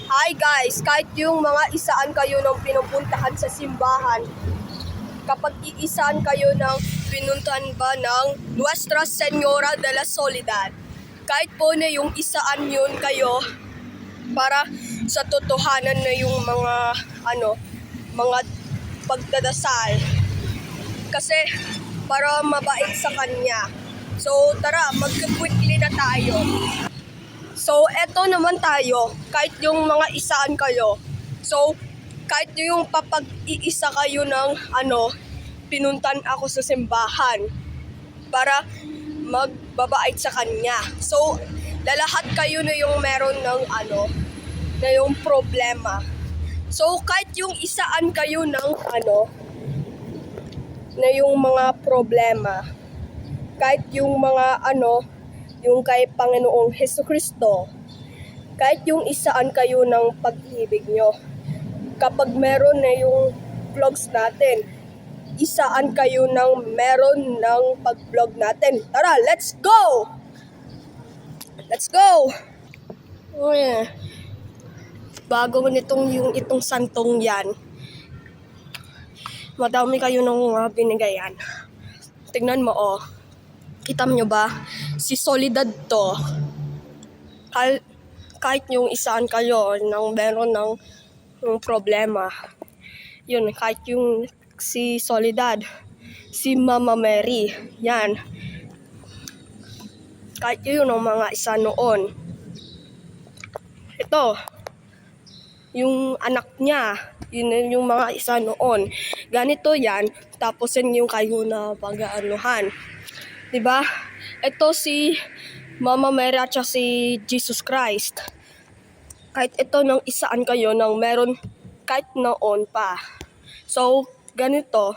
Hi guys, kahit yung mga isaan kayo ng pinupuntahan sa simbahan, kapag iisaan kayo ng pinuntahan ba ng Nuestra Señora de la Soledad, kahit po na yung isaan yun kayo para sa totohanan na yung mga pagdadasal. Kasi para mabait sa kanya. So tara, mag-quickly na tayo. So, eto naman tayo, kahit yung mga isaan kayo. So, kahit yung papag-iisa kayo ng pinuntan ako sa simbahan para magbabait sa kanya. So, lalahat kayo na yung meron ng na yung problema. So, kahit yung isaan kayo ng na yung mga problema, kahit yung mga yung kay Panginoong Hesukristo, kahit yung isaan kayo ng pag-ibig nyo. Kapag meron na yung vlogs natin, isaan kayo ng meron ng pag-vlog natin. Tara, let's go! Let's go! Oh yeah. Bago itong santong yan, madami kayo nung binigayan. Tingnan mo oh. Kita nyo ba? Si Soledad to. Kahit yung isaan kayo nang meron ng problema. Yun, kahit yung si Soledad, si Mama Mary, yan. Kahit yun ang mga isa noon. Ito, yung anak niya, yun yung mga isa noon. Ganito yan, tapos yun yung kayo na pag-aanuhan. Diba? Ito si Mama Mary at si Jesus Christ. Kahit ito ng isaan kayo nang meron kahit noon pa. So, ganito,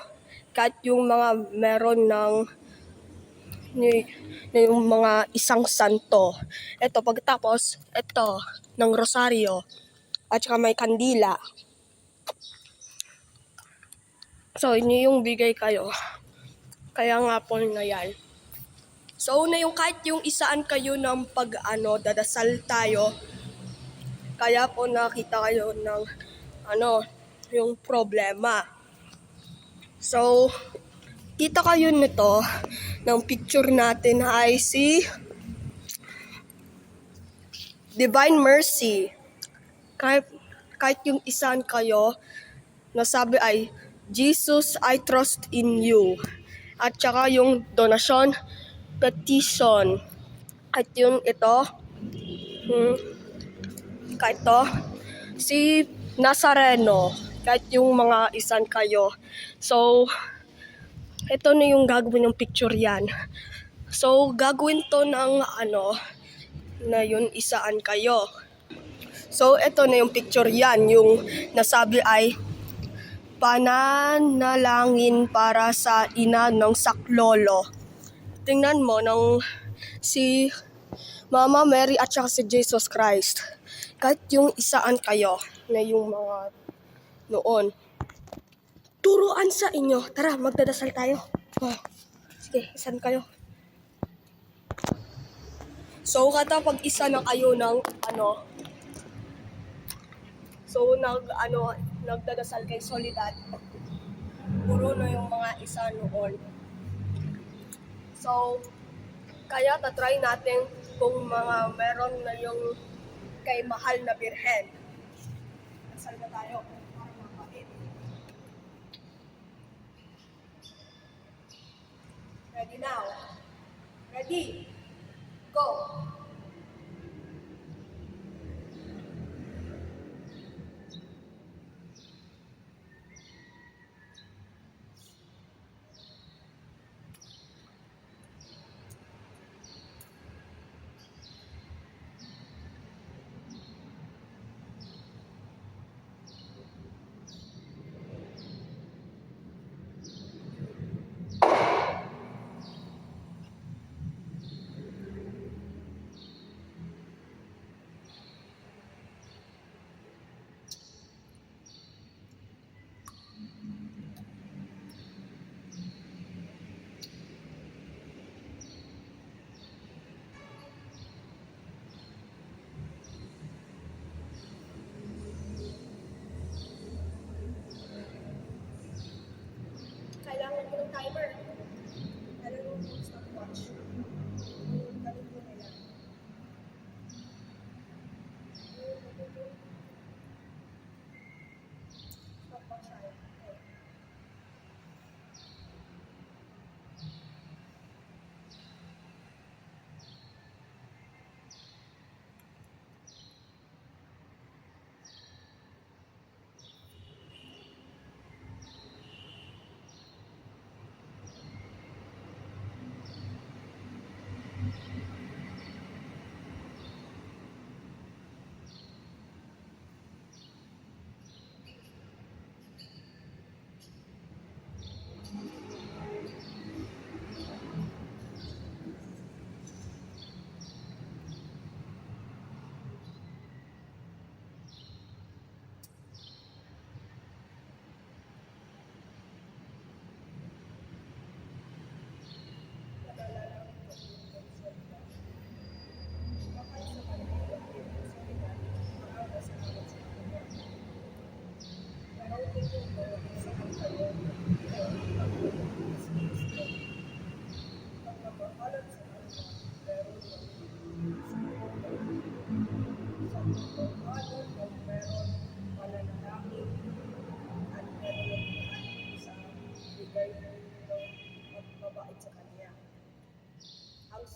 kahit yung mga meron ng yung mga isang santo. Ito, pagkatapos, ito, ng rosaryo, at saka may kandila. So, inyo yung bigay kayo. Kaya nga po na yan. So, na yung kahit yung isaan kayo ng dadasal tayo, kaya po nakita kayo ng yung problema. So, kita kayo nito ng picture natin ay si Divine Mercy. Kahit yung isaan kayo, nasabi ay, Jesus, I trust in you. At saka yung donation, petition. At yung ito, kahit to, si Nazareno, kahit yung mga isan kayo. So, ito na yung gagawin ng picture yan. So, gagawin to ng na yun isaan kayo. So, ito na yung picture yan. Yung nasabi ay, pananalangin para sa ina ng saklolo. Tingnan mo ng si Mama Mary at saka si Jesus Christ. Kahit yung isaan kayo na yung mga noon. Turuan sa inyo. Tara, magdadasal tayo. Oh, sige, isaan kayo. So, kapag isa na kayo ng so, nagdadasal kay Soledad, puro na yung mga isa noon. So, kaya tatry natin kung mga meron na yung kay Mahal na Birhen. Dasal na tayo para mapait. Ready now? Ready? Go!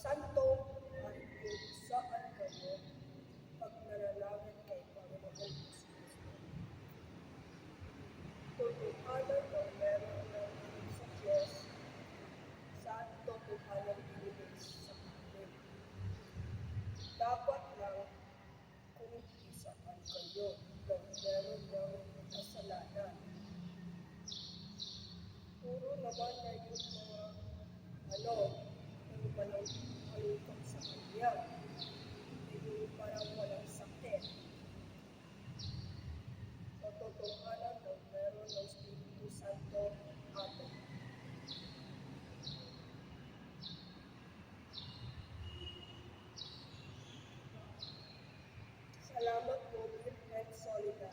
Santo ay kung saan kayo pag nanalangin kay Panginoon Jesus. Tutuhanan ng meron ng sa Diyos sa totohanan binigay sa atin. Dapat lang kung isaan kayo ng meron ng kasalanan. Puro naman na yung mga yung walang halukot sa kanya. Yung parang walang sakit. Sa totohanan ng meron ng Espiritu Santo atin. Salamat po, Virgen Soledad.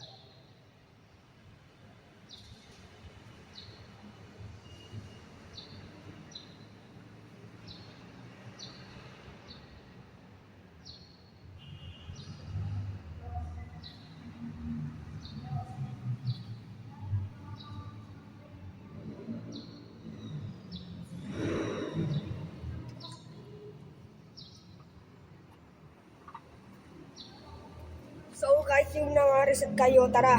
So, kahit yung nangareset kayo, tara.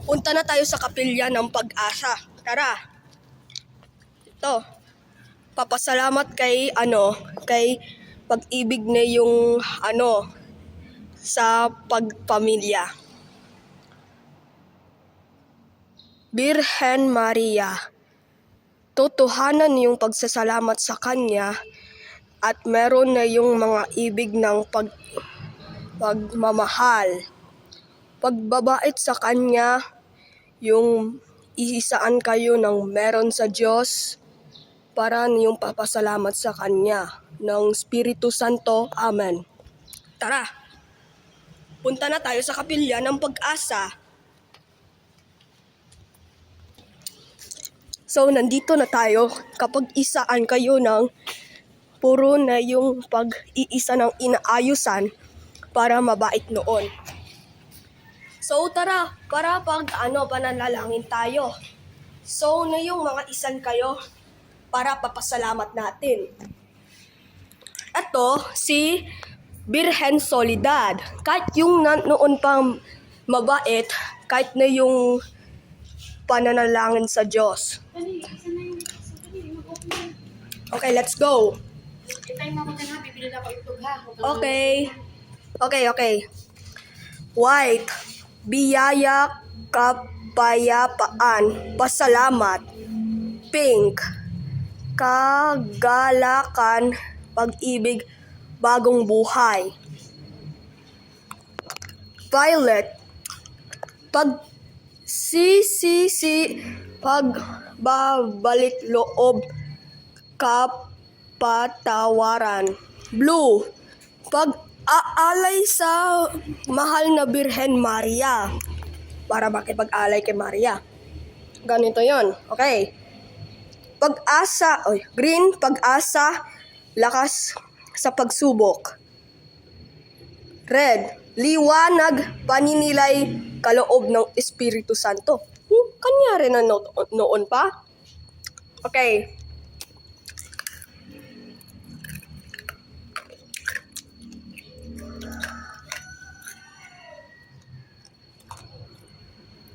Punta na tayo sa kapilya ng pag-asa. Tara. Ito. Papasalamat kay, kay pag-ibig na yung, sa pagpamilya. Birhen Maria, totohanan yung pagsasalamat sa Kanya at meron na yung mga ibig ng pagmamahal. Pagbabait sa Kanya, yung iisaan kayo ng meron sa Diyos para yung papasalamat sa Kanya ng Espiritu Santo. Amen. Tara, punta na tayo sa kapilya ng pag-asa. So, nandito na tayo kapag isaan kayo ng puro na yung pag-iisa ng inaayusan para mabait noon. So, tara, para pananalangin tayo. So, na yung mga isan kayo para papasalamat natin. Ito, si Birhen Soledad. Kahit yung noon pang mabait, kahit na yung pananalangin sa Diyos. Okay, let's go. Okay. White, biyaya, kapayapaan, pasalamat. Pink, kagalakan, pag-ibig, bagong buhay. Violet, pagbabalik loob, kapatawaran. Blue, pag-aalay sa mahal na Birhen Maria. Para makipag-alay kay Maria. Ganito yon. Okay. Pag-asa, green, pag-asa, lakas sa pagsubok. Red, liwanag, paninilay, kaloob ng Espiritu Santo. Kanya rin na noon pa. Okay.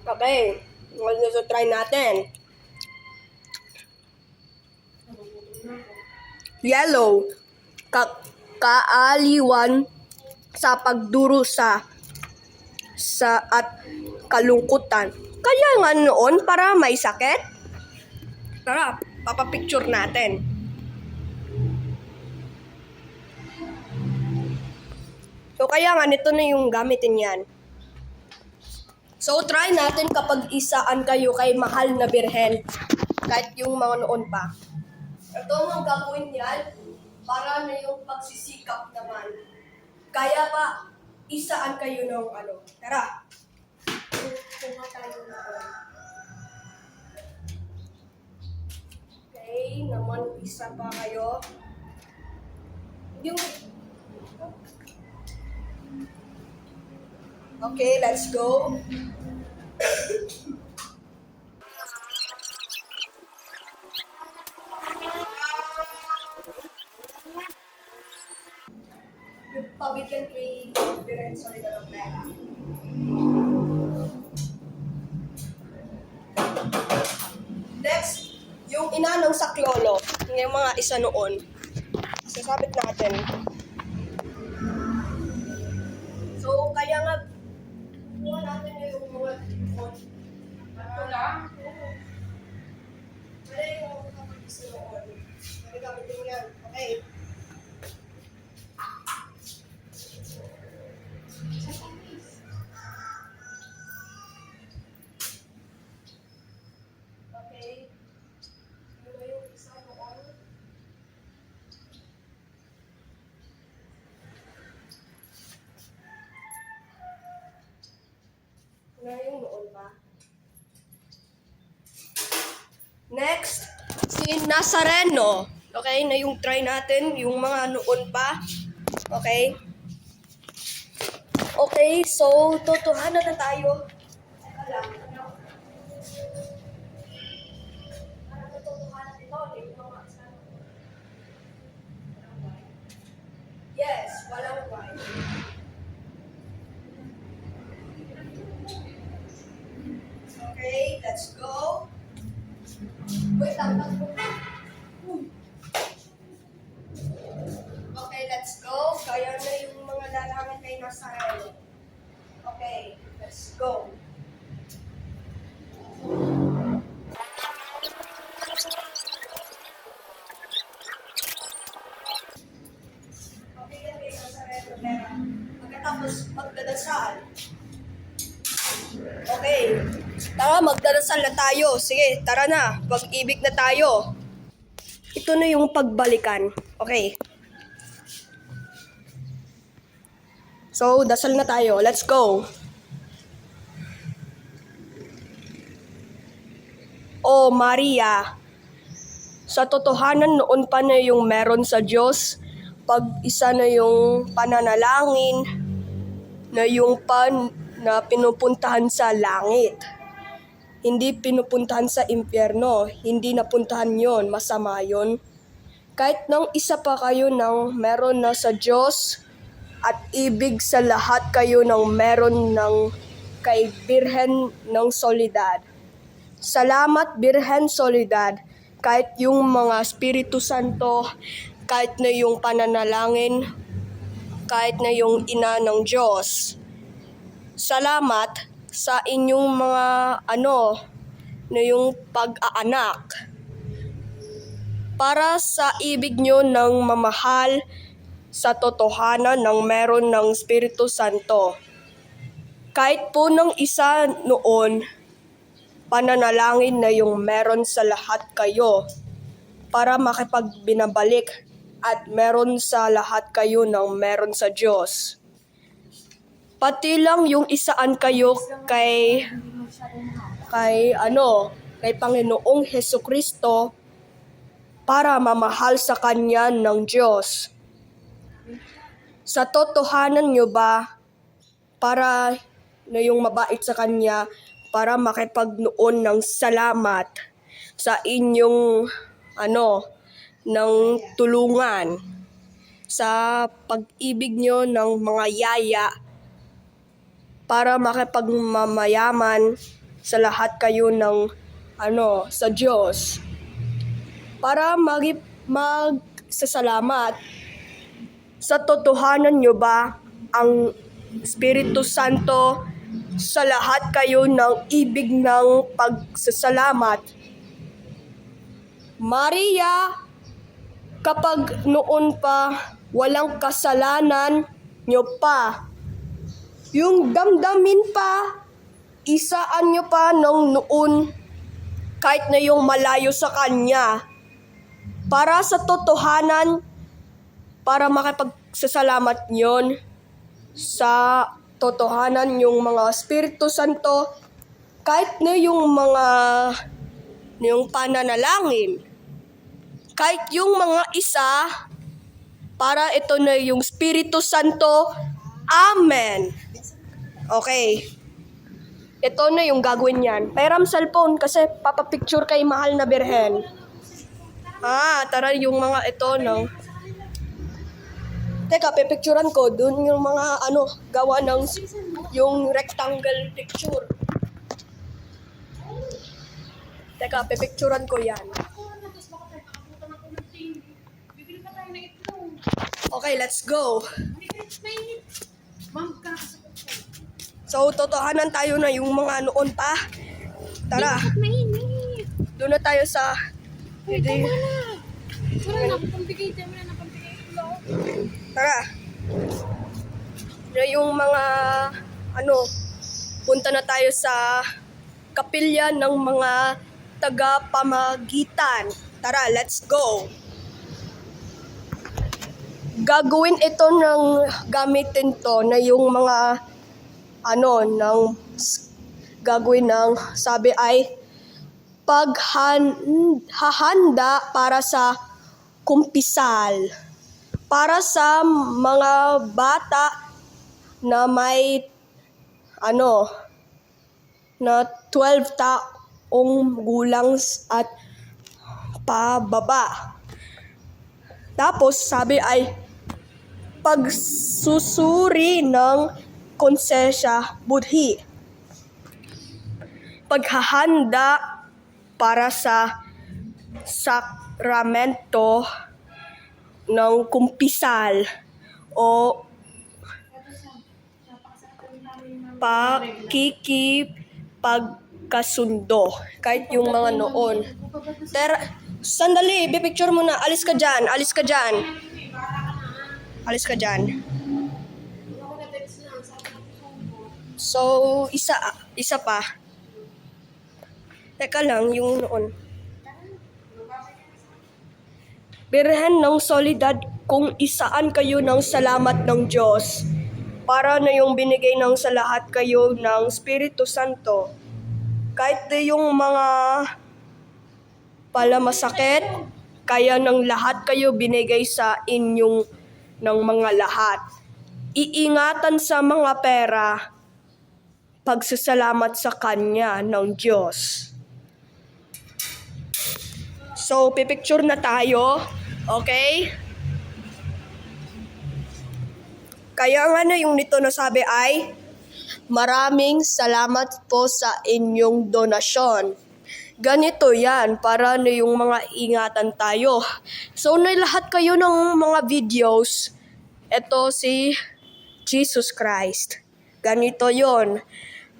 Okay. So, try natin. Yellow, kaaliwan sa pagdurusa at kalungkutan. Kaya nga noon para may sakit. Tara, papapicture natin. So kaya nga nito na yung gamitin yan. So try natin kapag isaan kayo kay mahal na Birhen. Kahit yung mga noon pa. Ito ang gagawin yan para na yung pagsisikap naman. Kaya pa, isaan kayo ng Tara. Kuha tayo na. Okay, naman isa pa kayo. Okay, let's go. Pabigyan kay Birhen Soledad ng pera. Next, yung ina ng saklolo, yung mga isa noon. Sasabit natin. So, kaya nga, kuha natin yung mga tipon. Ito lang? Kaya yung mga isa noon. Kaya gamitin mo yan. Okay. Okay. Ano yung isa noon? Ano yung noon pa? Next, si Nazareno. Okay, na yung try natin, yung mga noon pa. Okay. Okay, so totohanan na tayo. Teka lang. Para totohanan ito, yung mga isa. Yes, walang why. Okay, let's go. Wait lang, okay, let's go. Kaya na yung mga lalangin kay Nazareno. Okay, let's go. Okay, yan kay Nazareno. Pero pagkatapos magdadasal. Okay, tara magdadasal na tayo. Sige, tara na. Pag-ibig na tayo. Ito na yung pagbalikan. Okay. So, dasal na tayo. Let's go. O Maria, sa totohanan noon pa na yung meron sa Diyos, pag isa na yung pananalangin, na yung na pinupuntahan sa langit. Hindi pinupuntahan sa impyerno. Hindi napuntahan yon, masama yon. Kahit nang isa pa kayo ng meron na sa Diyos, at ibig sa lahat kayo ng meron ng kay Birhen ng Soledad. Salamat Birhen Soledad, kahit yung mga Espiritu Santo, kahit na yung pananalangin, kahit na yung ina ng Diyos. Salamat sa inyong mga na yung pag-aanak. Para sa ibig nyo ng mamahal, sa totohanan ng meron ng Espiritu Santo. Kahit po ng isa noon, pananalangin na yung meron sa lahat kayo para makipagbinabalik at meron sa lahat kayo ng meron sa Diyos. Pati lang yung isaan kayo kay Panginoong Hesukristo para mamahal sa Kanya ng Diyos. Sa totohanan nyo ba, para na yung mabait sa Kanya, para makipagnoon ng salamat sa inyong, ng tulungan, sa pag-ibig nyo ng mga yaya, para makipagmamayaman sa lahat kayo ng, sa Diyos. Para magsasalamat. Sa totohanan nyo ba ang Espiritu Santo sa lahat kayo ng ibig ng pagsasalamat? Maria, kapag noon pa walang kasalanan nyo pa, yung damdamin pa, isaan nyo pa nung noon, kahit na yung malayo sa Kanya, para sa totohanan, para makipagsasalamat nyon sa totohanan yung mga Espiritu Santo, kahit na yung pananalangin, kahit yung mga isa, para ito na yung Espiritu Santo. Amen. Okay. Ito na yung gagawin yan. Pairam cellphone kasi papapicture kay mahal na Birhen. Tara yung mga ito, no? Teka, pipicturan ko. Doon yung mga gawa ng yung rectangle picture. Teka, pipicturan ko yan. Okay, let's go. So, totohanan tayo na yung mga noon pa. Tara, Mainit. doon na tayo sa... Hindi. Wala na, pampigay. Dami na pampigay. Tara. Na yung mga... punta na tayo sa kapilya ng mga tagapamagitan. Tara, let's go. Gagawin ito gamitin to na yung mga gagawin ng sabi ay paghahanda para sa kumpisal. Para sa mga bata na may na 12 taong gulang at pababa. Tapos sabi ay pagsusuri ng konsensya budhi. Paghahanda para sa sakramento ng kumpisal o pakikipagkasundo. Kahit yung mga noon. Sandali, bipicture mo na. Alis ka dyan. So, isa pa. Teka lang, yung noon. Birhen ng Soledad, kung isaan kayo ng salamat ng Diyos, para na yung binigay ng sa lahat kayo ng Espiritu Santo. Kahit na yung mga palamasakit, kaya ng lahat kayo binigay sa inyong ng mga lahat. Iingatan sa mga pera, pagsasalamat sa Kanya ng Diyos. So, pipicture na tayo. Okay? Kaya nga na yung nito nasabi ay, maraming salamat po sa inyong donasyon. Ganito yan, para na yung mga ingatan tayo. So, na lahat kayo ng mga videos, ito si Jesus Christ. Ganito yon.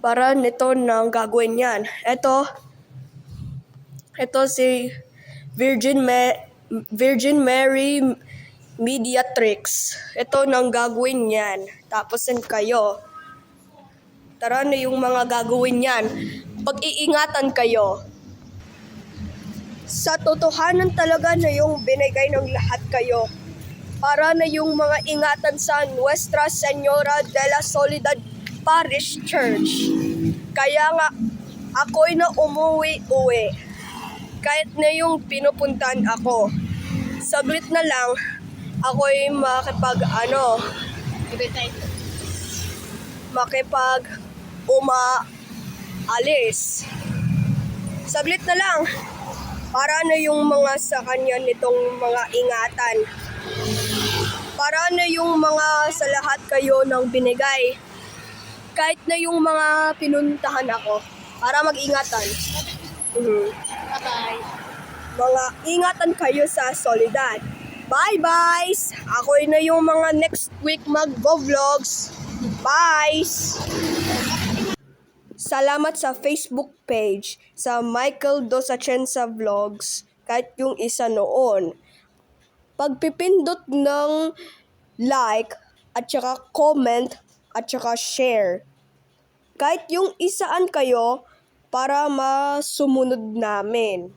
Para nito nang gagawin yan. Ito si Virgin Mary Mediatrix. Ito nang gagawin yan. Tapos yan kayo. Tara na yung mga gagawin yan. Pag-iingatan kayo. Sa totohanan talaga na yung binigay ng lahat kayo. Para na yung mga ingatan sa Nuestra Señora de la Soledad Parish Church. Kaya nga, ako'y na umuwi-uwi. Kahit na yung pinupuntahan ako. Saglit na lang, ako'y umaalis. Saglit na lang, para na yung mga sa kanya nitong mga ingatan. Para na yung mga sa lahat kayo ng binigay. Kahit na yung mga pinuntahan ako, para mag-ingatan. Bye-bye. Mga ingatan kayo sa Soledad. Bye-bye! Ako'y na yung mga next week mag-vlogs. Bye! Salamat sa Facebook page, sa Michael Dos Atienza Vlogs, kahit yung isa noon. Pagpipindot ng like, at saka comment, at saka share. Kahit yung isaan kayo, para masumunod namin.